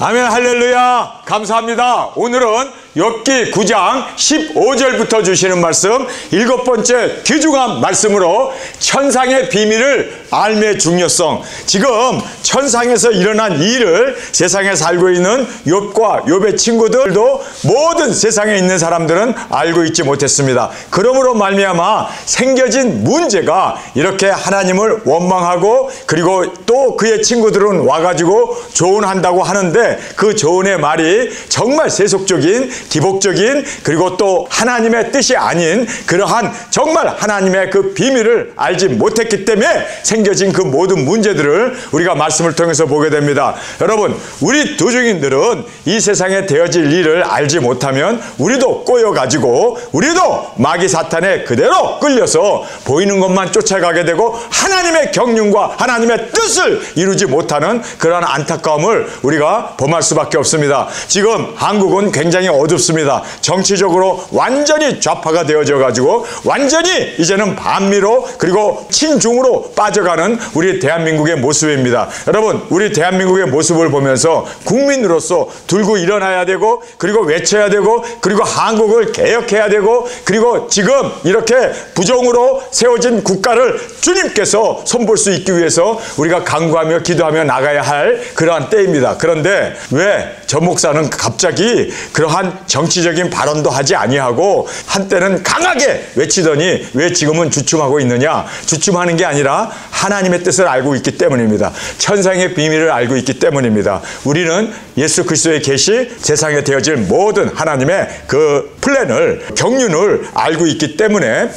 아멘. 할렐루야. 감사합니다. 오늘은 욥기 9장 15절부터 주시는 말씀, 7번째 귀중한 말씀으로 천상의 비밀을 알매 중요성. 지금 천상에서 일어난 일을 세상에 살고 있는 욥과 욥의 친구들도 모든 세상에 있는 사람들은 알고 있지 못했습니다. 그러므로 말미암아 생겨진 문제가 이렇게 하나님을 원망하고, 그리고 또 그의 친구들은 와가지고 조언한다고 하는데, 그 조언의 말이 정말 세속적인, 기복적인, 그리고 또 하나님의 뜻이 아닌 그러한 정말 하나님의 그 비밀을 알지 못했기 때문에 생겨진 그 모든 문제들을 우리가 말씀을 통해서 보게 됩니다. 여러분, 우리 도중인들은 이 세상에 되어질 일을 알지 못하면 우리도 꼬여가지고 우리도 마귀 사탄에 그대로 끌려서 보이는 것만 쫓아가게 되고 하나님의 경륜과 하나님의 뜻을 이루지 못하는 그러한 안타까움을 우리가 범할 수밖에 없습니다. 지금 한국은 굉장히 어둡습니다. 정치적으로 완전히 좌파가 되어져 가지고 완전히 이제는 반미로, 그리고 친중으로 빠져가는 우리 대한민국의 모습입니다. 여러분, 우리 대한민국의 모습을 보면서 국민으로서 들고 일어나야 되고, 그리고 외쳐야 되고, 그리고 한국을 개혁해야 되고, 그리고 지금 이렇게 부정으로 세워진 국가를 주님께서 손볼 수 있기 위해서 우리가 간구하며 기도하며 나가야 할 그러한 때입니다. 그런데 왜 저 목사는 갑자기 그러한 정치적인 발언도 하지 아니하고 한때는 강하게 외치더니 왜 지금은 주춤하고 있느냐? 주춤하는 게 아니라 하나님의 뜻을 알고 있기 때문입니다. 천상의 비밀을 알고 있기 때문입니다. 우리는 예수 그리스도의 계시, 세상에 되어질 모든 하나님의 그 플랜을, 경륜을 알고 있기 때문에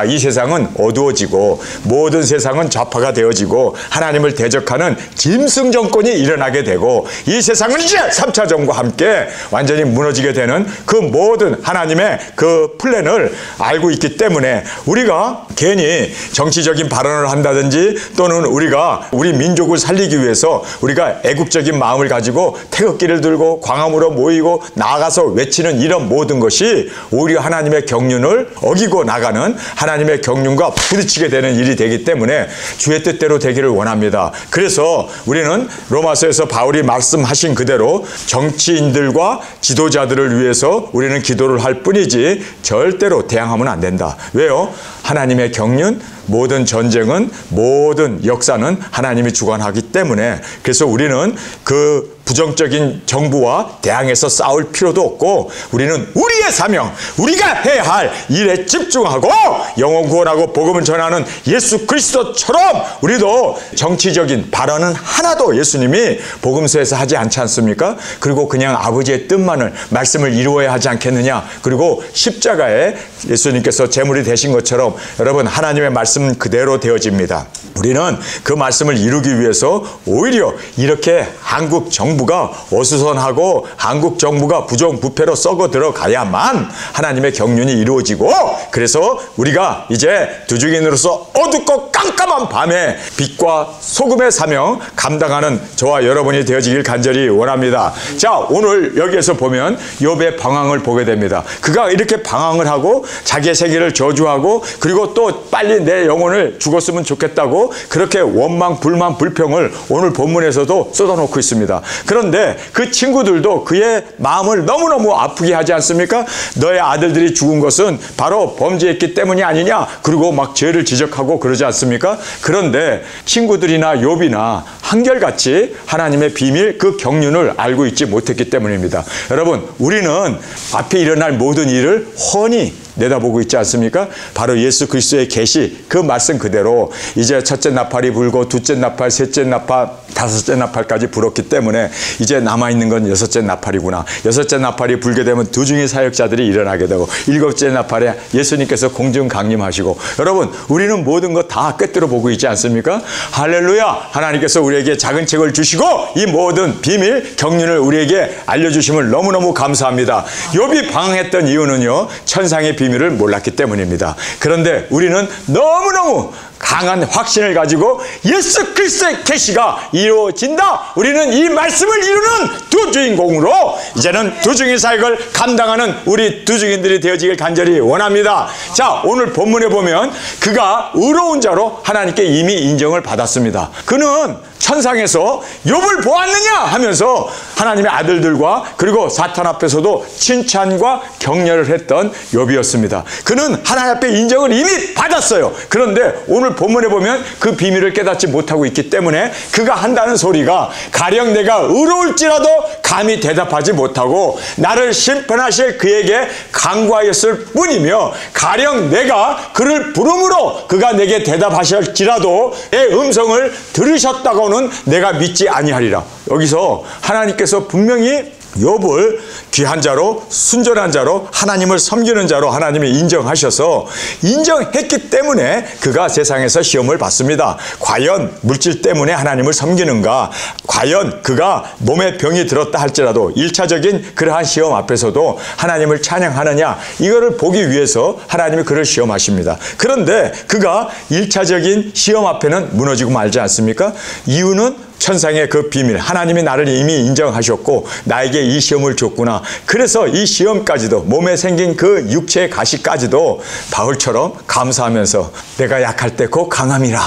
이 세상은 어두워지고 모든 세상은 좌파가 되어지고 하나님을 대적하는 짐승 정권이 일어나게 되고, 이 세상은 이제 3차 정부와 함께 완전히 무너지게 되는 그 모든 하나님의 그 플랜을 알고 있기 때문에 우리가 괜히 정치적인 발언을 한다든지, 또는 우리가 우리 민족을 살리기 위해서 우리가 애국적인 마음을 가지고 태극기를 들고 광화문으로 모이고 나아가서 외치는 이런 모든 것이 오히려 하나님의 경륜을 어기고 나가는, 하나님의 경륜과 부딪히게 되는 일이 되기 때문에 주의 뜻대로 되기를 원합니다. 그래서 우리는 로마서에서 바울이 말씀하신 그대로 정치인들과 지도자들을 위해서 우리는 기도를 할 뿐이지 절대로 대항하면 안 된다. 왜요? 하나님의 경륜, 모든 전쟁은, 모든 역사는 하나님이 주관하기 때문에, 그래서 우리는 그 부정적인 정부와 대항해서 싸울 필요도 없고, 우리는 우리의 사명, 우리가 해야 할 일에 집중하고 영혼 구원하고 복음을 전하는 예수 그리스도처럼 우리도 정치적인 발언은 하나도 예수님이 복음서에서 하지 않지 않습니까? 그리고 그냥 아버지의 뜻만을, 말씀을 이루어야 하지 않겠느냐? 그리고 십자가에 예수님께서 제물이 되신 것처럼 여러분, 하나님의 말씀은 그대로 되어집니다. 우리는 그 말씀을 이루기 위해서 오히려 이렇게 한국 정부가 어수선하고 한국 정부가 부정부패로 썩어 들어가야만 하나님의 경륜이 이루어지고, 그래서 우리가 이제 두중인으로서 어둡고 깜깜한 밤에 빛과 소금의 사명 감당하는 저와 여러분이 되어지길 간절히 원합니다. 자, 오늘 여기에서 보면 욥의 방황을 보게 됩니다. 그가 이렇게 방황을 하고 자기의 세계를 저주하고, 그리고 또 빨리 내 영혼을 죽었으면 좋겠다고 그렇게 원망, 불만, 불평을 오늘 본문에서도 쏟아놓고 있습니다. 그런데 그 친구들도 그의 마음을 너무너무 아프게 하지 않습니까? 너의 아들들이 죽은 것은 바로 범죄했기 때문이 아니냐? 그리고 막 죄를 지적하고 그러지 않습니까? 그런데 친구들이나 욥이나 한결같이 하나님의 비밀, 그 경륜을 알고 있지 못했기 때문입니다. 여러분, 우리는 앞에 일어날 모든 일을 훤히 내다보고 있지 않습니까? 바로 예수 그리스도의 계시, 그 말씀 그대로 이제 첫째 나팔이 불고 둘째 나팔, 셋째 나팔, 다섯째 나팔까지 불었기 때문에 이제 남아있는 건 여섯째 나팔이구나. 여섯째 나팔이 불게 되면 두중인 사역자들이 일어나게 되고, 일곱째 나팔에 예수님께서 공중 강림하시고, 여러분, 우리는 모든 것 다 꿰뚫어 보고 있지 않습니까? 할렐루야! 하나님께서 우리에게 작은 책을 주시고 이 모든 비밀, 경륜을 우리에게 알려주심을 너무너무 감사합니다. 욥이 방황했던 이유는요, 천상의 비밀을 몰랐기 때문입니다. 그런데 우리는 너무너무 강한 확신을 가지고 예수 그리스도의 계시가 이루어진다. 우리는 이 말씀을 이루는 두 주인공으로 이제는 두중인 사역을 감당하는 우리 두중인들이 되어지길 간절히 원합니다. 자, 오늘 본문에 보면 그가 의로운 자로 하나님께 이미 인정을 받았습니다. 그는 천상에서 욥을 보았느냐 하면서 하나님의 아들들과 그리고 사탄 앞에서도 칭찬과 격려를 했던 욥이었습니다. 그는 하나님 앞에 인정을 이미 받았어요. 그런데 오늘 본문에 보면 그 비밀을 깨닫지 못하고 있기 때문에 그가 한다는 소리가 가령 내가 의로울지라도 감히 대답하지 못하고 나를 심판하실 그에게 간구하였을 뿐이며 가령 내가 그를 부름으로 그가 내게 대답하실지라도 내 음성을 들으셨다고는 내가 믿지 아니하리라. 여기서 하나님께서 분명히 욥을 귀한 자로 순전한 자로 하나님을 섬기는 자로 하나님이 인정하셔서 인정했기 때문에 그가 세상에서 시험을 받습니다. 과연 물질 때문에 하나님을 섬기는가? 과연 그가 몸에 병이 들었다 할지라도 1차적인 그러한 시험 앞에서도 하나님을 찬양하느냐? 이거를 보기 위해서 하나님이 그를 시험하십니다. 그런데 그가 1차적인 시험 앞에는 무너지고 말지 않습니까? 이유는 천상의 그 비밀, 하나님이 나를 이미 인정하셨고 나에게 이 시험을 줬구나. 그래서 이 시험까지도 몸에 생긴 그 육체의 가시까지도 바울처럼 감사하면서 내가 약할 때 곧 강함이라.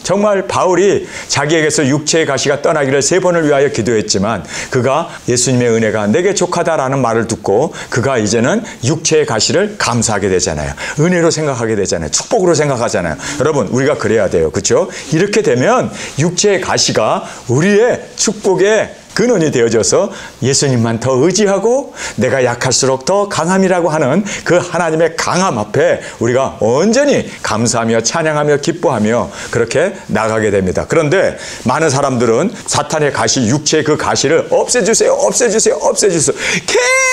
정말 바울이 자기에게서 육체의 가시가 떠나기를 3번을 위하여 기도했지만 그가 예수님의 은혜가 내게 족하다라는 말을 듣고 그가 이제는 육체의 가시를 감사하게 되잖아요. 은혜로 생각하게 되잖아요. 축복으로 생각하잖아요. 여러분 우리가 그래야 돼요. 그렇죠? 이렇게 되면 육체의 가시가 우리의 축복의 근원이 되어져서 예수님만 더 의지하고 내가 약할수록 더 강함이라고 하는 그 하나님의 강함 앞에 우리가 온전히 감사하며 찬양하며 기뻐하며 그렇게 나가게 됩니다. 그런데 많은 사람들은 사탄의 가시, 육체의 그 가시를 없애주세요, 없애주세요, 없애주세요.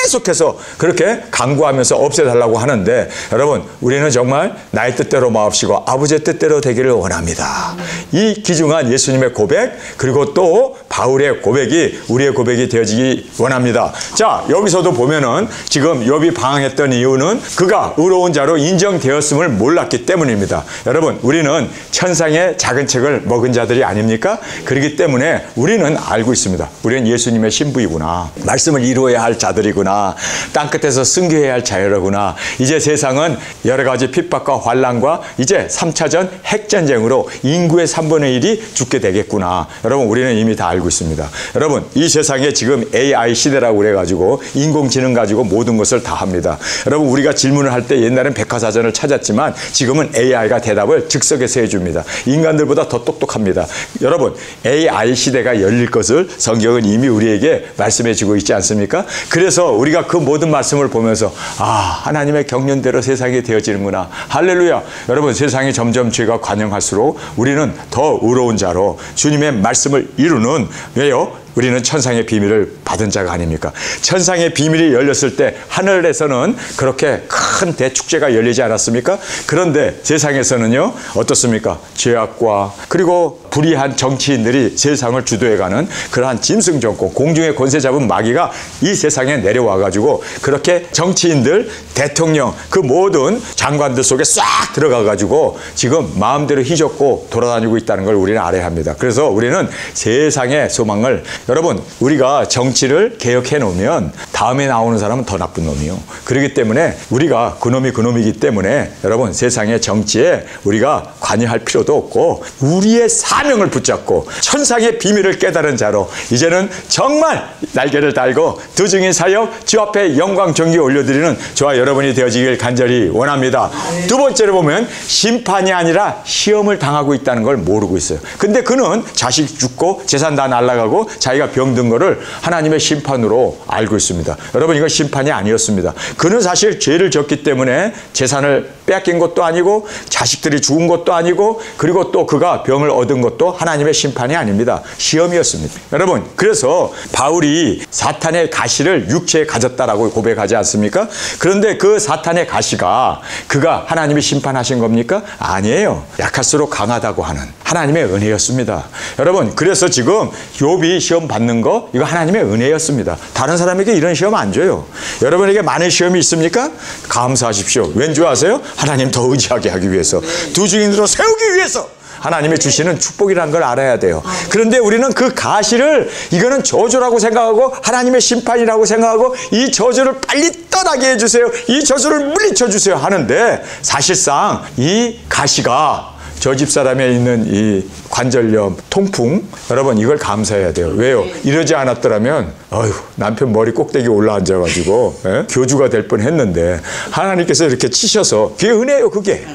계속해서 그렇게 간구하면서 없애달라고 하는데 여러분 우리는 정말 나의 뜻대로 마옵시고 아버지의 뜻대로 되기를 원합니다. 이 귀중한 예수님의 고백 그리고 또 바울의 고백이 우리의 고백이 되어지기 원합니다. 자, 여기서도 보면은 지금 욥이 방황했던 이유는 그가 의로운 자로 인정되었음을 몰랐기 때문입니다. 여러분, 우리는 천상의 작은 책을 먹은 자들이 아닙니까? 그렇기 때문에 우리는 알고 있습니다. 우리는 예수님의 신부이구나. 말씀을 이루어야 할 자들이구나. 땅끝에서 승교해야 할 자유로구나. 이제 세상은 여러 가지 핍박과 환난과 이제 3차전 핵전쟁으로 인구의 3분의 1이 죽게 되겠구나. 여러분, 우리는 이미 다 알고 있습니다. 여러분, 이 세상에 지금 AI 시대라고 그래가지고 인공지능 가지고 모든 것을 다 합니다. 여러분, 우리가 질문을 할 때 옛날엔 백과사전을 찾았지만 지금은 AI가 대답을 즉석에서 해줍니다. 인간들보다 더 똑똑합니다. 여러분, AI 시대가 열릴 것을 성경은 이미 우리에게 말씀해 주고 있지 않습니까? 그래서 우리가 그 모든 말씀을 보면서 하나님의 경륜대로 세상이 되어지는구나. 할렐루야. 여러분, 세상이 점점 죄가 관영할수록 우리는 더 의로운 자로 주님의 말씀을 이루는, 왜요? 우리는 천상의 비밀을 받은 자가 아닙니까? 천상의 비밀이 열렸을 때 하늘에서는 그렇게 큰 대축제가 열리지 않았습니까? 그런데 세상에서는요, 어떻습니까? 죄악과 그리고 불의한 정치인들이 세상을 주도해가는 그러한 짐승 정권, 공중의 권세 잡은 마귀가 이 세상에 내려와가지고 그렇게 정치인들, 대통령, 그 모든 장관들 속에 싹 들어가가지고 지금 마음대로 휘젓고 돌아다니고 있다는 걸 우리는 알아야 합니다. 그래서 우리는 세상의 소망을, 여러분, 우리가 정치를 개혁해 놓으면 다음에 나오는 사람은 더 나쁜 놈이요. 그렇기 때문에 우리가 그놈이 그놈이기 때문에 여러분, 세상의 정치에 우리가 관여할 필요도 없고 우리의 사명을 붙잡고 천상의 비밀을 깨달은 자로 이제는 정말 날개를 달고 두 증인 사역 주 앞에 영광 존귀 올려드리는 저와 여러분이 되어지길 간절히 원합니다. 두 번째로 보면 심판이 아니라 시험을 당하고 있다는 걸 모르고 있어요. 근데 그는 자식 죽고 재산 다 날아가고 자기가 병든 거를 하나님의 심판으로 알고 있습니다. 여러분, 이건 심판이 아니었습니다. 그는 사실 죄를 졌기 때문에 재산을 빼앗긴 것도 아니고 자식들이 죽은 것도 아니고 그리고 또 그가 병을 얻은 것도 하나님의 심판이 아닙니다. 시험이었습니다. 여러분, 그래서 바울이 사탄의 가시를 육체에 가졌다라고 고백하지 않습니까? 그런데 그 사탄의 가시가 그가 하나님이 심판하신 겁니까? 아니에요. 약할수록 강하다고 하는 하나님의 은혜였습니다. 여러분, 그래서 지금 욥이 시험 받는 거, 이거 하나님의 은혜였습니다. 다른 사람에게 이런 시험 안 줘요. 여러분에게 많은 시험이 있습니까? 감사하십시오. 왠 줄 아세요? 하나님 더 의지하게 하기 위해서, 두 증인으로 세우기 위해서 하나님이 주시는 축복이라는 걸 알아야 돼요. 그런데 우리는 그 가시를 이거는 저주라고 생각하고 하나님의 심판이라고 생각하고 이 저주를 빨리 떠나게 해주세요, 이 저주를 물리쳐 주세요 하는데 사실상 이 가시가 저 집사람에 있는 이 관절염, 통풍, 여러분 이걸 감사해야 돼요. 왜요? 이러지 않았더라면 어휴, 남편 머리 꼭대기 올라앉아가지고 교주가 될 뻔했는데 하나님께서 이렇게 치셔서 그게 은혜예요. 그게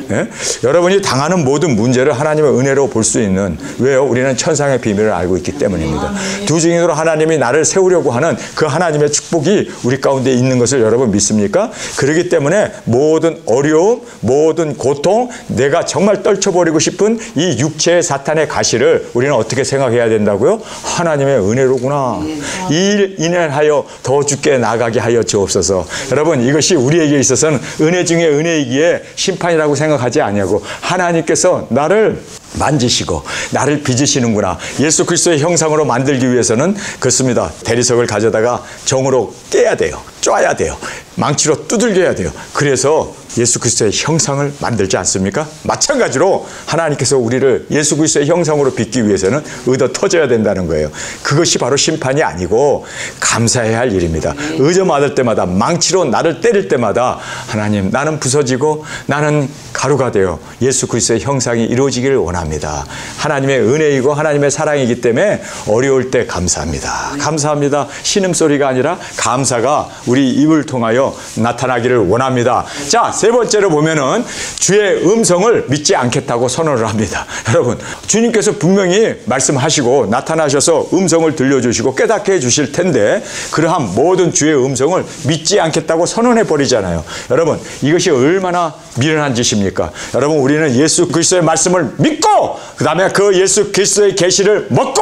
여러분이 당하는 모든 문제를 하나님의 은혜로 볼 수 있는, 왜요? 우리는 천상의 비밀을 알고 있기 때문입니다. 두 증인으로 하나님이 나를 세우려고 하는 그 하나님의 축복이 우리 가운데 있는 것을 여러분 믿습니까? 그렇기 때문에 모든 어려움, 모든 고통, 내가 정말 떨쳐버리고 싶은 이 육체의 사탄의 가시를 우리는 어떻게 생각해야 된다고요? 하나님의 은혜로구나. 이 일 인하여 더 주께 나가게 하여 주옵소서. 여러분 이것이 우리에게 있어서는 은혜 중에 은혜이기에 심판이라고 생각하지 아니하고 하나님께서 나를 만지시고 나를 빚으시는구나. 예수 그리스도의 형상으로 만들기 위해서는 그렇습니다. 대리석을 가져다가 정으로 깨야 돼요. 쪄야 돼요. 망치로 두들겨야 돼요. 그래서 예수 그리스도의 형상을 만들지 않습니까? 마찬가지로 하나님께서 우리를 예수 그리스도의 형상으로 빚기 위해서는 의도 터져야 된다는 거예요. 그것이 바로 심판이 아니고 감사해야 할 일입니다. 의점 받을 때마다, 망치로 나를 때릴 때마다 하나님, 나는 부서지고 나는 가루가 되어 예수 그리스도의 형상이 이루어지기를 원합니다. 하나님의 은혜이고 하나님의 사랑이기 때문에 어려울 때 감사합니다. 감사합니다. 신음소리가 아니라 감사가 우리 입을 통하여 나타나기를 원합니다. 자, 세 번째로 보면은 주의 음성을 믿지 않겠다고 선언을 합니다. 여러분, 주님께서 분명히 말씀하시고 나타나셔서 음성을 들려주시고 깨닫게 해주실 텐데 그러한 모든 주의 음성을 믿지 않겠다고 선언해 버리잖아요. 여러분, 이것이 얼마나 미련한 짓입니까? 여러분, 우리는 예수 그리스도의 말씀을 믿고 그 다음에 그 예수 그리스도의 계시를 먹고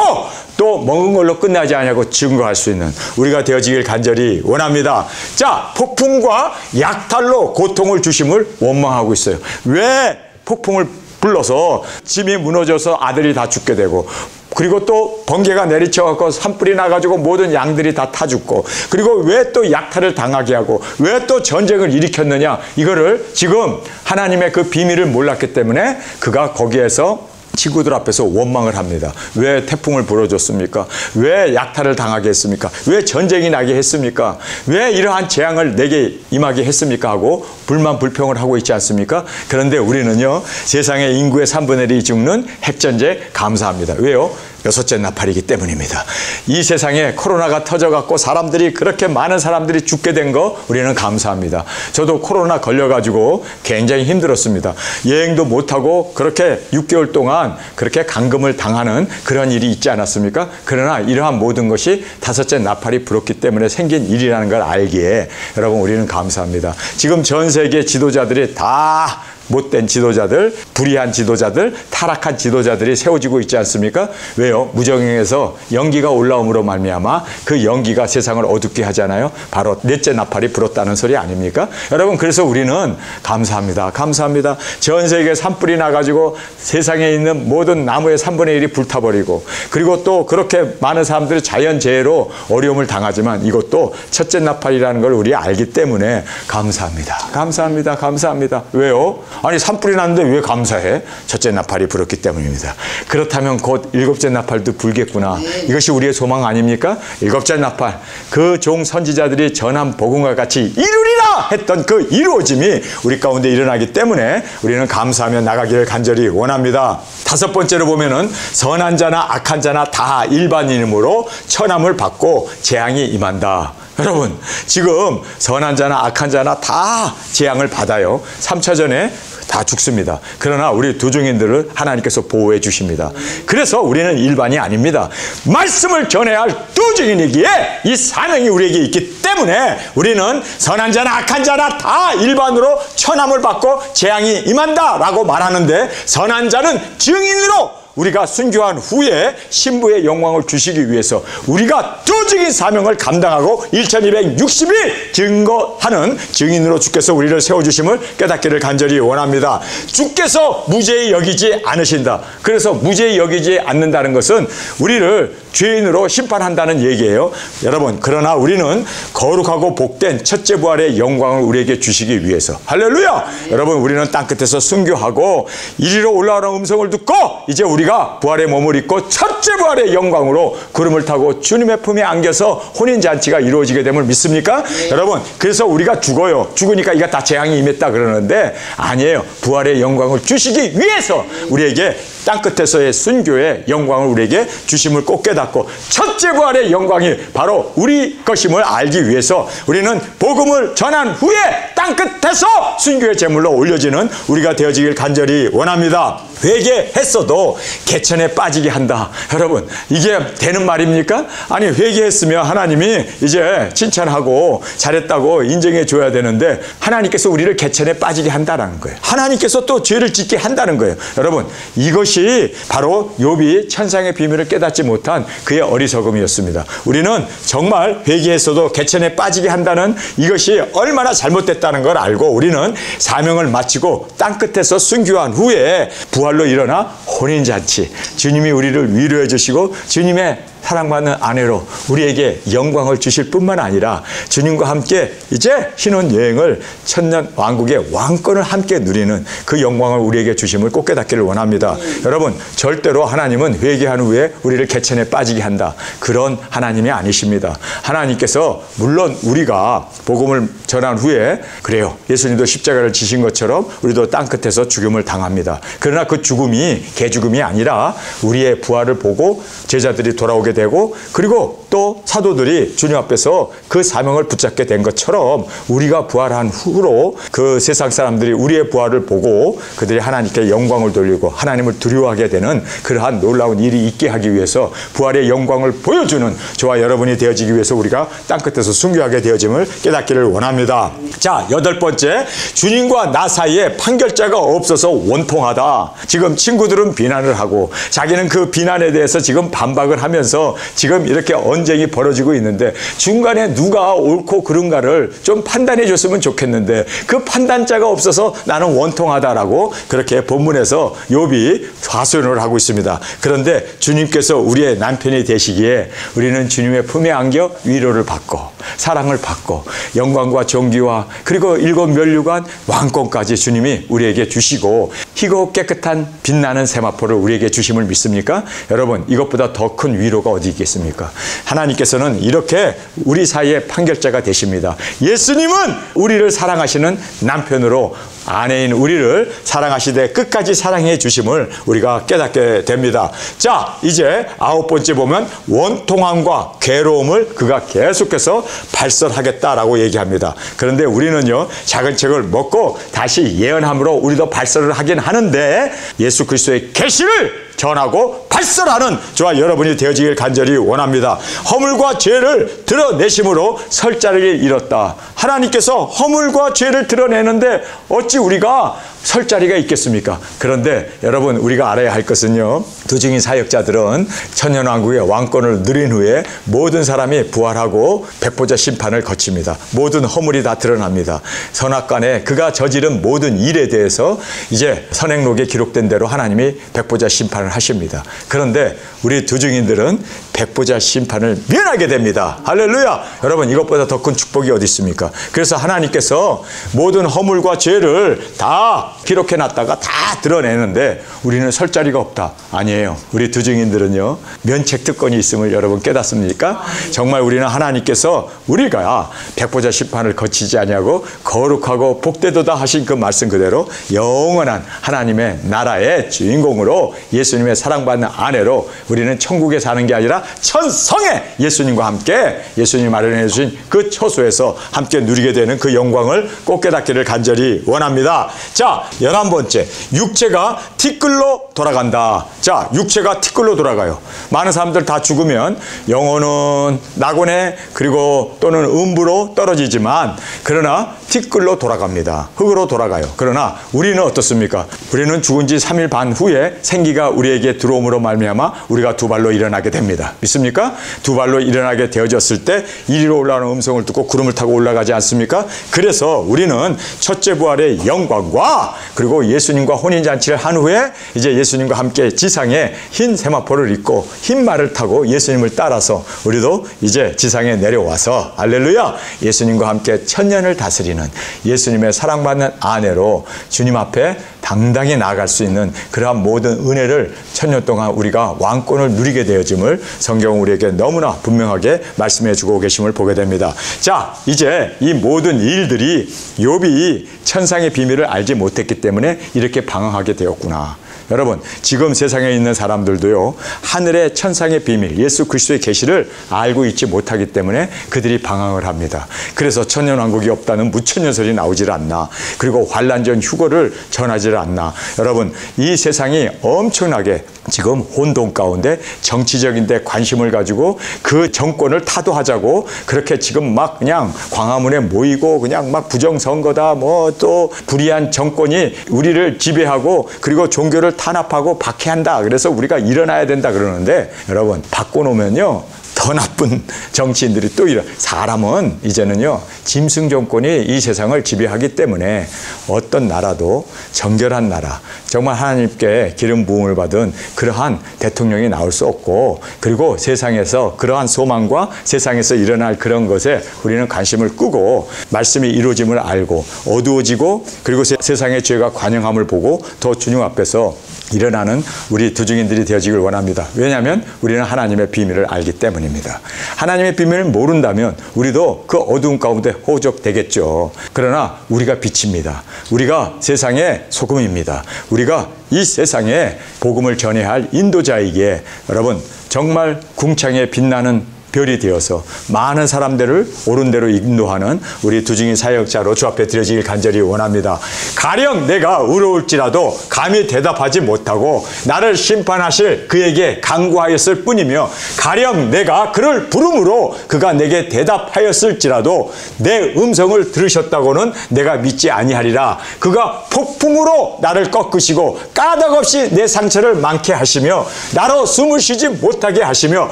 또 먹은 걸로 끝나지 않냐고 증거할 수 있는 우리가 되어지길 간절히 원합니다. 자, 폭풍과 약탈로 고통을 주심을 원망하고 있어요. 왜 폭풍을 불러서 짐이 무너져서 아들이 다 죽게 되고, 그리고 또 번개가 내리쳐갖고 산불이 나가지고 모든 양들이 다 타 죽고, 그리고 왜 또 약탈을 당하게 하고 왜 또 전쟁을 일으켰느냐, 이거를 지금 하나님의 그 비밀을 몰랐기 때문에 그가 거기에서 친구들 앞에서 원망을 합니다. 왜 태풍을 불어줬습니까? 왜 약탈을 당하게 했습니까? 왜 전쟁이 나게 했습니까? 왜 이러한 재앙을 내게 임하게 했습니까? 하고 불만 불평을 하고 있지 않습니까? 그런데 우리는요, 세상의 인구의 3분의 1이 죽는 핵전쟁 감사합니다. 왜요? 여섯째 나팔이기 때문입니다. 이 세상에 코로나가 터져갖고 사람들이, 그렇게 많은 사람들이 죽게 된 거 우리는 감사합니다. 저도 코로나 걸려가지고 굉장히 힘들었습니다. 여행도 못하고 그렇게 6개월 동안 그렇게 감금을 당하는 그런 일이 있지 않았습니까? 그러나 이러한 모든 것이 다섯째 나팔이 불었기 때문에 생긴 일이라는 걸 알기에 여러분, 우리는 감사합니다. 지금 전 세계 지도자들이 다 못된 지도자들, 불의한 지도자들, 타락한 지도자들이 세워지고 있지 않습니까? 왜요? 무정행에서 연기가 올라옴으로 말미암아 그 연기가 세상을 어둡게 하잖아요. 바로 넷째 나팔이 불었다는 소리 아닙니까? 여러분, 그래서 우리는 감사합니다. 감사합니다. 전 세계에 산불이 나가지고 세상에 있는 모든 나무의 3분의 1이 불타버리고, 그리고 또 그렇게 많은 사람들이 자연재해로 어려움을 당하지만 이것도 첫째 나팔이라는 걸 우리 알기 때문에 감사합니다. 감사합니다. 감사합니다. 왜요? 아니, 산불이 났는데 왜 감사해? 첫째 나팔이 불었기 때문입니다. 그렇다면 곧 일곱째 나팔도 불겠구나. 이것이 우리의 소망 아닙니까? 일곱째 나팔, 그 종 선지자들이 전한 복음과 같이 이루리라 했던 그 이루어짐이 우리 가운데 일어나기 때문에 우리는 감사하며 나가기를 간절히 원합니다. 다섯 번째로 보면은 선한 자나 악한 자나 다 일반인으로 천함을 받고 재앙이 임한다. 여러분, 지금 선한 자나 악한 자나 다 재앙을 받아요. 3차전에 다 죽습니다. 그러나 우리 두중인들을 하나님께서 보호해 주십니다. 그래서 우리는 일반이 아닙니다. 말씀을 전해야 할 두중인이기에 이 사명이 우리에게 있기 때문에 우리는 선한 자나 악한 자나 다 일반으로 천함을 받고 재앙이 임한다 라고 말하는데, 선한 자는 증인으로 우리가 순교한 후에 신부의 영광을 주시기 위해서 우리가 두증인 사명을 감당하고 1260일 증거하는 증인으로 주께서 우리를 세워주심을 깨닫기를 간절히 원합니다. 주께서 무죄히 여기지 않으신다. 그래서 무죄히 여기지 않는다는 것은 우리를 죄인으로 심판한다는 얘기예요. 여러분, 그러나 우리는 거룩하고 복된 첫째 부활의 영광을 우리에게 주시기 위해서, 할렐루야! 여러분, 우리는 땅끝에서 순교하고 이리로 올라오는 음성을 듣고 이제 우리가 부활의 몸을 입고 첫째 부활의 영광으로 구름을 타고 주님의 품에 안겨서 혼인잔치가 이루어지게 됨을 믿습니까? 여러분, 그래서 우리가 죽어요. 죽으니까 이거 다 재앙이 임했다 그러는데 아니에요. 부활의 영광을 주시기 위해서 우리에게 땅끝에서의 순교의 영광을 우리에게 주심을 꼭 깨닫고 첫째 부활의 영광이 바로 우리 것임을 알기 위해서 우리는 복음을 전한 후에 땅끝에서 순교의 제물로 올려지는 우리가 되어지길 간절히 원합니다. 회개했어도 개천에 빠지게 한다. 여러분, 이게 되는 말입니까? 아니, 회개했으면 하나님이 이제 칭찬하고 잘했다고 인정해 줘야 되는데 하나님께서 우리를 개천에 빠지게 한다는 거예요. 하나님께서 또 죄를 짓게 한다는 거예요. 여러분, 이것이 바로 욥이 천상의 비밀을 깨닫지 못한 그의 어리석음이었습니다. 우리는 정말 회개했어도 개천에 빠지게 한다는 이것이 얼마나 잘못됐다는 걸 알고 우리는 사명을 마치고 땅끝에서 순교한 후에 부활로 일어나 혼인잔치, 주님이 우리를 위로해 주시고 주님의 사랑받는 아내로 우리에게 영광을 주실 뿐만 아니라 주님과 함께 이제 신혼여행을 천년 왕국의 왕권을 함께 누리는 그 영광을 우리에게 주심을 꼭 깨닫기를 원합니다. 여러분, 절대로 하나님은 회개한 후에 우리를 개천에 빠지게 한다, 그런 하나님이 아니십니다. 하나님께서 물론 우리가 복음을 전한 후에 그래요, 예수님도 십자가를 지신 것처럼 우리도 땅끝에서 죽음을 당합니다. 그러나 그 죽음이 개죽음이 아니라 우리의 부활을 보고 제자들이 돌아오게 되고 그리고 또 사도들이 주님 앞에서 그 사명을 붙잡게 된 것처럼 우리가 부활한 후로 그 세상 사람들이 우리의 부활을 보고 그들이 하나님께 영광을 돌리고 하나님을 두려워하게 되는 그러한 놀라운 일이 있게 하기 위해서 부활의 영광을 보여주는 저와 여러분이 되어지기 위해서 우리가 땅끝에서 순교하게 되어짐을 깨닫기를 원합니다. 자, 8번째, 주님과 나 사이에 판결자가 없어서 원통하다. 지금 친구들은 비난을 하고 자기는 그 비난에 대해서 지금 반박을 하면서 지금 이렇게 언쟁이 벌어지고 있는데 중간에 누가 옳고 그른가를 좀 판단해 줬으면 좋겠는데 그 판단자가 없어서 나는 원통하다라고 그렇게 본문에서 욥이 하소연을 하고 있습니다. 그런데 주님께서 우리의 남편이 되시기에 우리는 주님의 품에 안겨 위로를 받고 사랑을 받고 영광과 존귀와 그리고 일곱 면류관 왕권까지 주님이 우리에게 주시고 희고 깨끗한 빛나는 세마포를 우리에게 주심을 믿습니까? 여러분, 이것보다 더 큰 위로가 어디 있겠습니까? 하나님께서는 이렇게 우리 사이의 판결자가 되십니다. 예수님은 우리를 사랑하시는 남편으로 아내인 우리를 사랑하시되 끝까지 사랑해 주심을 우리가 깨닫게 됩니다. 자, 이제 9번째 보면 원통함과 괴로움을 그가 계속해서 발설하겠다라고 얘기합니다. 그런데 우리는요, 작은 책을 먹고 다시 예언함으로 우리도 발설을 하긴 하는데 예수 그리스도의 계시를 전하고 발설하는 저와 여러분이 되어지길 간절히 원합니다. 허물과 죄를 드러내심으로 설 자리를 잃었다. 하나님께서 허물과 죄를 드러내는데 어찌 우리가 설 자리가 있겠습니까? 그런데 여러분, 우리가 알아야 할 것은요, 두증인 사역자들은 천년왕국의 왕권을 누린 후에 모든 사람이 부활하고 백보자 심판을 거칩니다. 모든 허물이 다 드러납니다. 선악간에 그가 저지른 모든 일에 대해서 이제 선행록에 기록된 대로 하나님이 백보자 심판을 하십니다. 그런데 우리 두증인들은 백보자 심판을 면하게 됩니다. 할렐루야! 여러분, 이것보다 더 큰 축복이 어디 있습니까? 그래서 하나님께서 모든 허물과 죄를 다 기록해놨다가 다 드러내는데 우리는 설 자리가 없다. 아니에요. 우리 두증인들은요, 면책 특권이 있음을 여러분 깨닫습니까? 정말 우리는 하나님께서 우리가 백보자 심판을 거치지 아니하고 거룩하고 복되도다 하신 그 말씀 그대로 영원한 하나님의 나라의 주인공으로 예수님의 사랑받는 아내로 우리는 천국에 사는 게 아니라 천성에 예수님과 함께 예수님이 마련해 주신 그 처소에서 함께 누리게 되는 그 영광을 꼭 깨닫기를 간절히 원합니다. 자, 11번째, 육체가 티끌로 돌아간다. 자, 육체가 티끌로 돌아가요. 많은 사람들 다 죽으면 영혼은 낙원에 그리고 또는 음부로 떨어지지만 그러나 티끌로 돌아갑니다. 흙으로 돌아가요. 그러나 우리는 어떻습니까? 우리는 죽은 지 3일 반 후에 생기가 우리에게 들어옴으로 말미암아 우리가 두 발로 일어나게 됩니다. 믿습니까? 두 발로 일어나게 되어졌을 때 이리로 올라오는 음성을 듣고 구름을 타고 올라가지 않습니까? 그래서 우리는 첫째 부활의 영광과 그리고 예수님과 혼인잔치를 한 후에 이제 예수님과 함께 지상에 흰 세마포를 입고 흰 말을 타고 예수님을 따라서 우리도 이제 지상에 내려와서 할렐루야, 예수님과 함께 천년을 다스리는 예수님의 사랑받는 아내로 주님 앞에 당당히 나아갈 수 있는 그러한 모든 은혜를 천년 동안 우리가 왕권을 누리게 되어짐을 성경은 우리에게 너무나 분명하게 말씀해 주고 계심을 보게 됩니다. 자, 이제 이 모든 일들이 욥이 천상의 비밀을 알지 못했기 때문에 이렇게 방황하게 되었구나. 여러분, 지금 세상에 있는 사람들도요, 하늘의 천상의 비밀, 예수 그리스도의 계시를 알고 있지 못하기 때문에 그들이 방황을 합니다. 그래서 천년왕국이 없다는 무천년설이 나오질 않나, 그리고 환란전 휴거를 전하지를 않나. 여러분, 이 세상이 엄청나게 지금 혼돈 가운데 정치적인 데 관심을 가지고 그 정권을 타도하자고 그렇게 지금 막 그냥 광화문에 모이고 그냥 막 부정선거다, 뭐 또 불의한 정권이 우리를 지배하고 그리고 종교를 탄압하고 박해한다. 그래서 우리가 일어나야 된다 그러는데, 여러분, 바꿔놓으면요, 더 나쁜 정치인들이 또 사람은 이제는요, 짐승 정권이 이 세상을 지배하기 때문에 어떤 나라도 정결한 나라, 정말 하나님께 기름 부음을 받은 그러한 대통령이 나올 수 없고, 그리고 세상에서 그러한 소망과 세상에서 일어날 그런 것에 우리는 관심을 끄고 말씀이 이루어짐을 알고 어두워지고 그리고 세상의 죄가 관영함을 보고 더 주님 앞에서 일어나는 우리 두중인들이 되어지길 원합니다. 왜냐하면 우리는 하나님의 비밀을 알기 때문입니다. 하나님의 비밀을 모른다면 우리도 그 어두운 가운데 호적되겠죠. 그러나 우리가 빛입니다. 우리가 세상의 소금입니다. 우리가 이 세상에 복음을 전해야 할 인도자이기에 여러분, 정말 궁창에 빛나는 별이 되어서 많은 사람들을 옳은 대로 인도하는 우리 두중인 사역자로 주 앞에 드려지길 간절히 원합니다. 가령 내가 의로울지라도 감히 대답하지 못하고 나를 심판하실 그에게 간구하였을 뿐이며, 가령 내가 그를 부름으로 그가 내게 대답하였을지라도 내 음성을 들으셨다고는 내가 믿지 아니하리라. 그가 폭풍으로 나를 꺾으시고 까닭없이 내 상처를 많게 하시며 나로 숨을 쉬지 못하게 하시며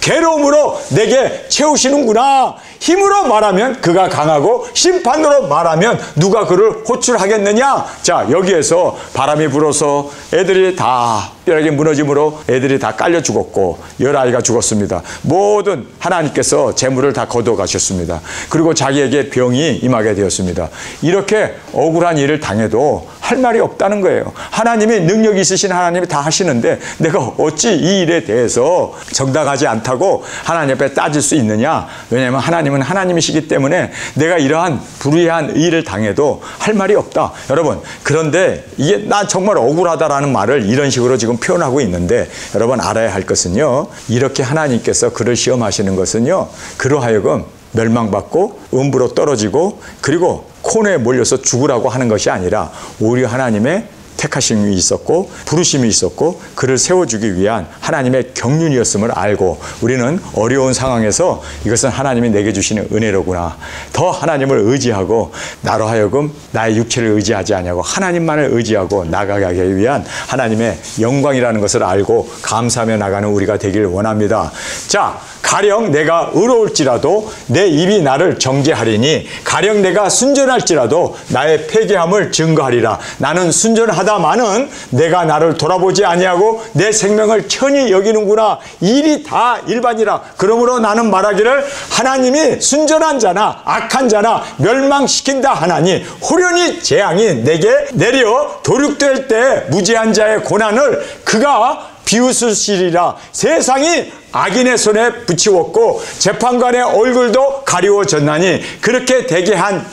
괴로움으로 내게 채우시는구나. 힘으로 말하면 그가 강하고 심판으로 말하면 누가 그를 호출하겠느냐. 자, 여기에서 바람이 불어서 애들이 다 뼈락이 무너짐으로 애들이 다 깔려 죽었고 10아이가 죽었습니다. 모든 하나님께서 재물을 다 거둬 가셨습니다. 그리고 자기에게 병이 임하게 되었습니다. 이렇게 억울한 일을 당해도 할 말이 없다는 거예요. 하나님이 능력이 있으신 하나님이 다 하시는데 내가 어찌 이 일에 대해서 정당하지 않다고 하나님 앞에 따질 수 있느냐. 왜냐하면 하나님은 하나님이시기 때문에 내가 이러한 불의한 일을 당해도 할 말이 없다. 여러분, 그런데 이게 나 정말 억울하다라는 말을 이런 식으로 지금 표현하고 있는데, 여러분 알아야 할 것은요, 이렇게 하나님께서 그를 시험하시는 것은요, 그로 하여금 멸망받고 음부로 떨어지고 그리고 코너에 몰려서 죽으라고 하는 것이 아니라 오히려 하나님의 택하심이 있었고 부르심이 있었고 그를 세워주기 위한 하나님의 경륜이었음을 알고 우리는 어려운 상황에서 이것은 하나님이 내게 주시는 은혜로구나, 더 하나님을 의지하고 나로 하여금 나의 육체를 의지하지 아니하고 하나님만을 의지하고 나가기 위한 하나님의 영광이라는 것을 알고 감사하며 나가는 우리가 되길 원합니다. 자, 가령 내가 의로울지라도 내 입이 나를 정죄하리니 가령 내가 순전할지라도 나의 패괴함을 증거하리라. 나는 순전하다마는 내가 나를 돌아보지 아니하고 내 생명을 천히 여기는구나. 일이 다 일반이라. 그러므로 나는 말하기를 하나님이 순전한 자나 악한 자나 멸망시킨다 하나니 호련히 재앙이 내게 내려 도륙될 때 무지한 자의 고난을 그가 비웃으시리라. 세상이 악인의 손에 붙이웠고 재판관의 얼굴도 가리워졌나니 그렇게 되게 한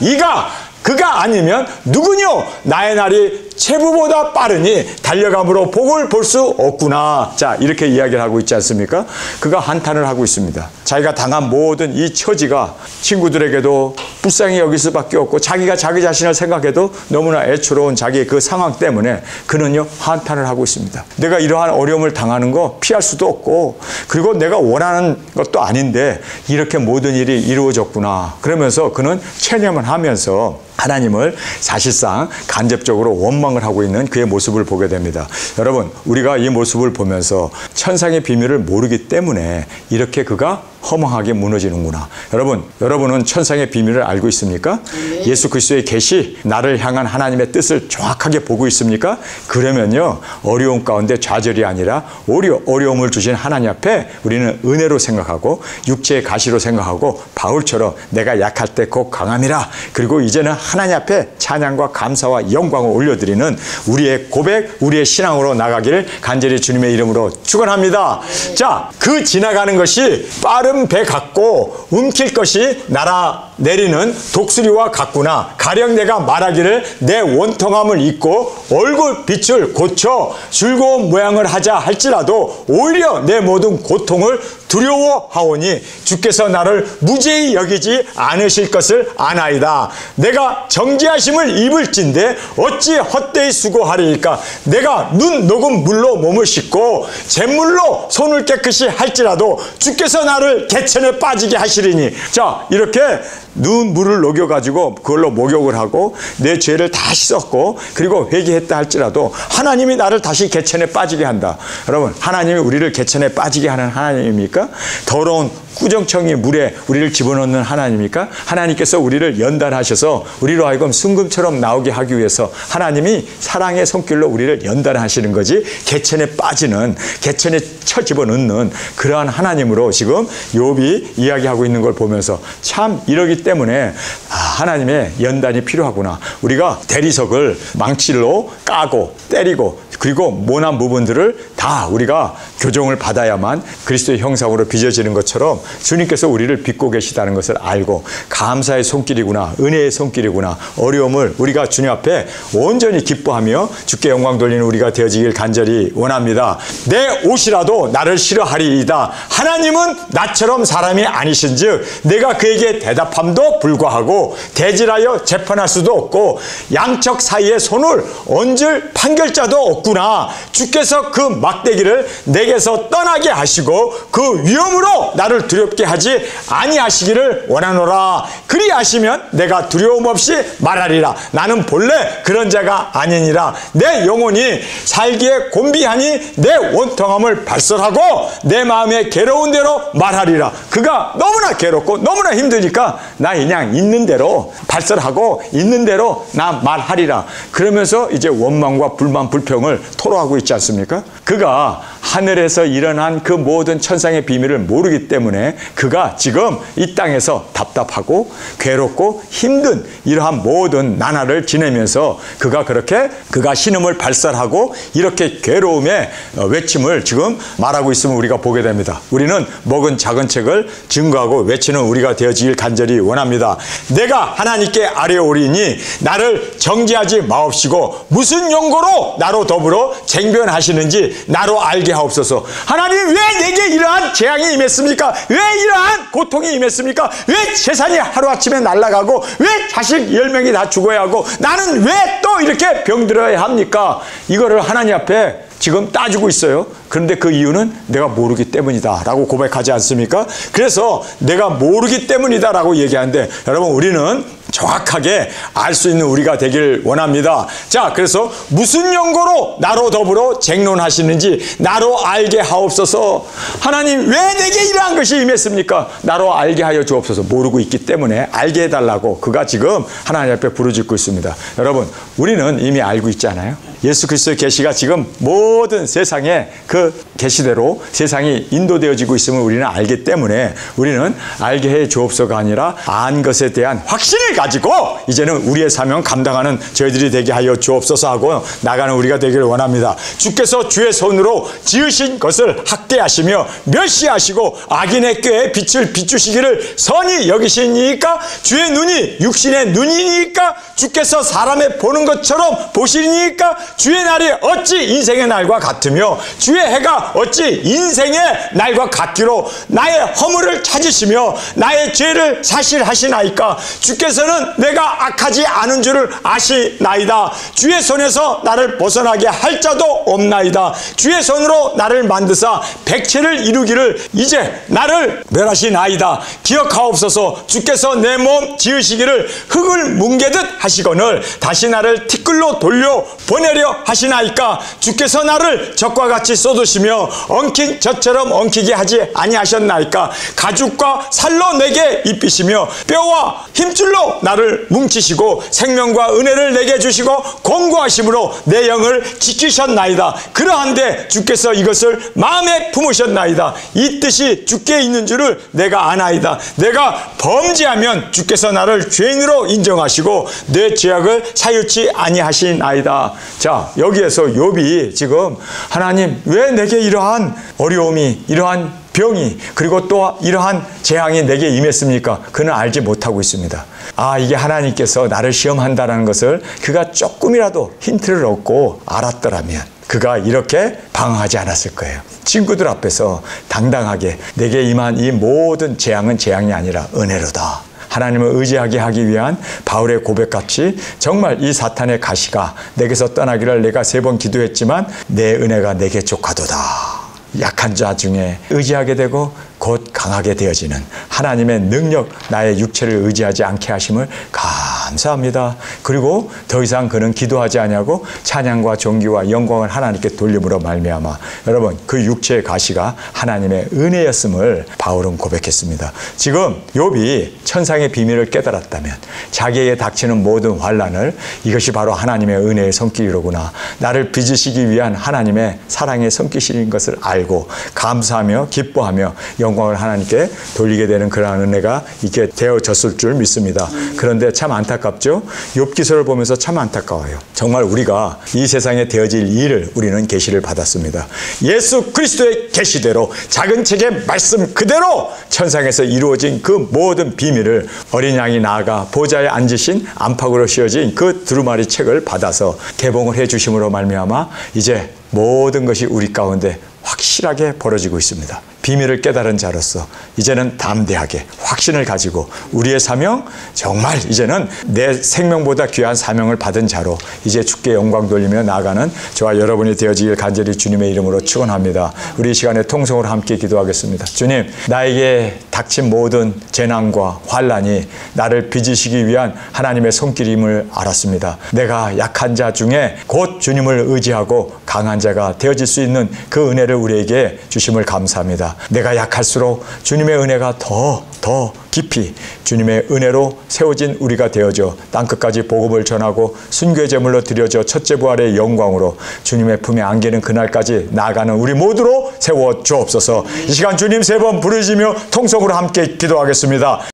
그가 아니면 누구뇨? 나의 날이 체부보다 빠르니 달려감으로 복을 볼 수 없구나. 자, 이렇게 이야기를 하고 있지 않습니까? 그가 한탄을 하고 있습니다. 자기가 당한 모든 이 처지가 친구들에게도 불쌍히 여길 수밖에 없고 자기가 자기 자신을 생각해도 너무나 애처로운 자기의 그 상황 때문에 그는요 한탄을 하고 있습니다. 내가 이러한 어려움을 당하는 거 피할 수도 없고 그리고 내가 원하는 것도 아닌데 이렇게 모든 일이 이루어졌구나. 그러면서 그는 체념을 하면서 하나님을 사실상 간접적으로 원망을 하고 있는 그의 모습을 보게 됩니다. 여러분, 우리가 이 모습을 보면서 천상의 비밀을 모르기 때문에 이렇게 그가 허망하게 무너지는구나. 여러분은 천상의 비밀을 알고 있습니까? 네. 예수 그리스도의 계시, 나를 향한 하나님의 뜻을 정확하게 보고 있습니까? 그러면요, 어려움 가운데 좌절이 아니라 오히려 어려움을 주신 하나님 앞에 우리는 은혜로 생각하고 육체의 가시로 생각하고 바울처럼 내가 약할 때 곧 강함이라. 그리고 이제는 하나님 앞에 찬양과 감사와 영광을 올려드리는 우리의 고백, 우리의 신앙으로 나가기를 간절히 주님의 이름으로 축원합니다. 네. 자, 그 지나가는 것이 빠른 배 같고 움킬 것이 날아내리는 독수리와 같구나. 가령 내가 말하기를 내 원통함을 잊고 얼굴 빛을 고쳐 즐거운 모양을 하자 할지라도 오히려 내 모든 고통을 두려워하오니 주께서 나를 무죄히 여기지 않으실 것을 아나이다. 내가 정죄하심을 입을진데 어찌 헛되이 수고하리이까. 내가 눈 녹은 물로 몸을 씻고 잿물로 손을 깨끗이 할지라도 주께서 나를 개천에 빠지게 하시리니. 자, 이렇게 물을 녹여가지고 그걸로 목욕을 하고 내 죄를 다 씻었고 그리고 회개했다 할지라도 하나님이 나를 다시 개천에 빠지게 한다. 여러분, 하나님이 우리를 개천에 빠지게 하는 하나님입니까? 더러운 꾸정청이 물에 우리를 집어넣는 하나님입니까? 하나님께서 우리를 연단하셔서 우리로 하여금 순금처럼 나오게 하기 위해서 하나님이 사랑의 손길로 우리를 연단하시는 거지, 개천에 빠지는, 개천에 쳐 집어넣는 그러한 하나님으로 지금 욥이 이야기하고 있는 걸 보면서 참 이러기 때문에 하나님의 연단이 필요하구나. 우리가 대리석을 망칠로 까고 때리고 그리고 모난 부분들을 다 우리가 교정을 받아야만 그리스도의 형상으로 빚어지는 것처럼 주님께서 우리를 빚고 계시다는 것을 알고 감사의 손길이구나, 은혜의 손길이구나, 어려움을 우리가 주님 앞에 온전히 기뻐하며 주께 영광 돌리는 우리가 되어지길 간절히 원합니다. 내 옷이라도 나를 싫어하리이다. 하나님은 나처럼 사람이 아니신즉 내가 그에게 대답함도 불구하고 대질하여 재판할 수도 없고 양측 사이에 손을 얹을 판결자도 없구나. 주께서 그 막대기를 내게서 떠나게 하시고 그 위험으로 나를 두렵게 하지 아니하시기를 원하노라. 그리하시면 내가 두려움 없이 말하리라. 나는 본래 그런 자가 아니니라. 내 영혼이 살기에 곤비하니 내 원통함을 발설하고 내 마음에 괴로운 대로 말하리라. 그가 너무나 괴롭고 너무나 힘드니까 나 그냥 있는 대로 발설하고 있는 대로 나 말하리라. 그러면서 이제 원망과 불만 불평을 토로하고 있지 않습니까? 그가 하늘에서 일어난 그 모든 천상의 비밀을 모르기 때문에 그가 지금 이 땅에서 답답하고 괴롭고 힘든 이러한 모든 나날을 지내면서 그가 신음을 발설하고 이렇게 괴로움의 외침을 지금 말하고 있음을 우리가 보게 됩니다. 우리는 먹은 작은 책을 증거하고 외치는 우리가 되어지길 간절히 원합니다. 내가 하나님께 아뢰오리니 나를 정죄하지 마옵시고 무슨 용고로 나로 더불어 쟁변하시는지 나로 알게 하옵소서. 하나님, 왜 내게 이러한 재앙이 임했습니까? 왜 이러한 고통이 임했습니까? 왜 재산이 하루아침에 날아가고 왜 자식 10명이 다 죽어야 하고 나는 왜 또 이렇게 병들어야 합니까? 이거를 하나님 앞에 지금 따지고 있어요. 그런데 그 이유는 내가 모르기 때문이다 라고 고백하지 않습니까? 그래서 내가 모르기 때문이다 라고 얘기하는데 여러분, 우리는 정확하게 알 수 있는 우리가 되길 원합니다. 자, 그래서 무슨 용고로 나로 더불어 쟁론하시는지 나로 알게 하옵소서. 하나님, 왜 내게 이러한 것이 임했습니까? 나로 알게 하여 주옵소서. 모르고 있기 때문에 알게 해달라고 그가 지금 하나님 앞에 부르짖고 있습니다. 여러분, 우리는 이미 알고 있잖아요. 예수 그리스도의 계시가 지금 모든 세상에 그 계시대로 세상이 인도되어지고 있음을 우리는 알기 때문에 우리는 알게 해 주옵소가 아니라 안 것에 대한 확신을 가지고 이제는 우리의 사명 감당하는 저희들이 되게 하여 주옵소서 하고 나가는 우리가 되기를 원합니다. 주께서 주의 손으로 지으신 것을 학대하시며 멸시하시고 악인의 꾀에 빛을 비추시기를 선히 여기시니까 주의 눈이 육신의 눈이니까 주께서 사람의 보는 것처럼 보시니까 주의 날이 어찌 인생의 날과 같으며 주의 해가 어찌 인생의 날과 같기로 나의 허물을 찾으시며 나의 죄를 사실하시나이까 주께서는 내가 악하지 않은 줄을 아시나이다. 주의 손에서 나를 벗어나게 할 자도 없나이다. 주의 손으로 나를 만드사 백체를 이루기를 이제 나를 멸하시나이다. 기억하옵소서. 주께서 내 몸 지으시기를 흙을 뭉개듯 하시거늘 다시 나를 티끌로 돌려 보내려 하시나이까 주께서 나를 적과 같이 쏟으시며 엉킨 젖처럼 엉키게 하지 아니하셨나이까 가죽과 살로 내게 입히시며 뼈와 힘줄로 나를 뭉치시고 생명과 은혜를 내게 주시고 공고하심으로 내 영을 지키셨나이다. 그러한데 주께서 이것을 마음에 품으셨나이다. 이 뜻이 주께 있는 줄을 내가 아나이다. 내가 범죄하면 주께서 나를 죄인으로 인정하시고 내 죄악을 사유치 아니하시나이다. 자, 여기에서 욥이 지금 하나님 왜 내게 이러한 어려움이 이러한 병이 그리고 또 이러한 재앙이 내게 임했습니까? 그는 알지 못하고 있습니다. 아, 이게 하나님께서 나를 시험한다는 것을 그가 조금이라도 힌트를 얻고 알았더라면 그가 이렇게 방황하지 않았을 거예요. 친구들 앞에서 당당하게 내게 임한 이 모든 재앙은 재앙이 아니라 은혜로다. 하나님을 의지하게 하기 위한 바울의 고백같이 정말 이 사탄의 가시가 내게서 떠나기를 내가 3번 기도했지만 내 은혜가 내게 족하도다. 약한 자 중에 의지하게 되고 곧 강하게 되어지는 하나님의 능력, 나의 육체를 의지하지 않게 하심을 감사합니다. 그리고 더 이상 그는 기도하지 아니하고 찬양과 존귀와 영광을 하나님께 돌림으로 말미암아 여러분 그 육체의 가시가 하나님의 은혜였음을 바울은 고백했습니다. 지금 욥이 천상의 비밀을 깨달았다면 자기에게 닥치는 모든 환난을 이것이 바로 하나님의 은혜의 손길이로구나, 나를 빚으시기 위한 하나님의 사랑의 손길인 것을 알고 감사하며 기뻐하며 영광을 하나님께 돌리게 되는 그러한 은혜가 있게 되어졌을 줄 믿습니다. 그런데 참 안타깝죠? 욥기서를 보면서 참 안타까워요. 정말 우리가 이 세상에 되어질 일을 우리는 계시를 받았습니다. 예수 그리스도의 계시대로 작은 책의 말씀 그대로 천상에서 이루어진 그 모든 비밀을 어린 양이 나아가 보좌에 앉으신 안팎으로 씌워진 그 두루마리 책을 받아서 개봉을 해 주심으로 말미암아 이제 모든 것이 우리 가운데 확실하게 벌어지고 있습니다. 비밀을 깨달은 자로서 이제는 담대하게 확신을 가지고 우리의 사명, 정말 이제는 내 생명보다 귀한 사명을 받은 자로 이제 주께 영광 돌리며 나아가는 저와 여러분이 되어지길 간절히 주님의 이름으로 축원합니다. 우리 이 시간에 통성으로 함께 기도하겠습니다. 주님, 나에게 닥친 모든 재난과 환난이 나를 빚으시기 위한 하나님의 손길임을 알았습니다. 내가 약한 자 중에 곧 주님을 의지하고 강한 자가 되어질 수 있는 그 은혜를 우리에게 주심을 감사합니다. 내가 약할수록 주님의 은혜가 더 깊이 주님의 은혜로 세워진 우리가 되어져 땅끝까지 복음을 전하고 순교의 제물로 드려져 첫째 부활의 영광으로 주님의 품에 안기는 그날까지 나아가는 우리 모두로 세워 주옵소서. 이 시간 주님 3번 부르시며 통성으로 함께 기도하겠습니다.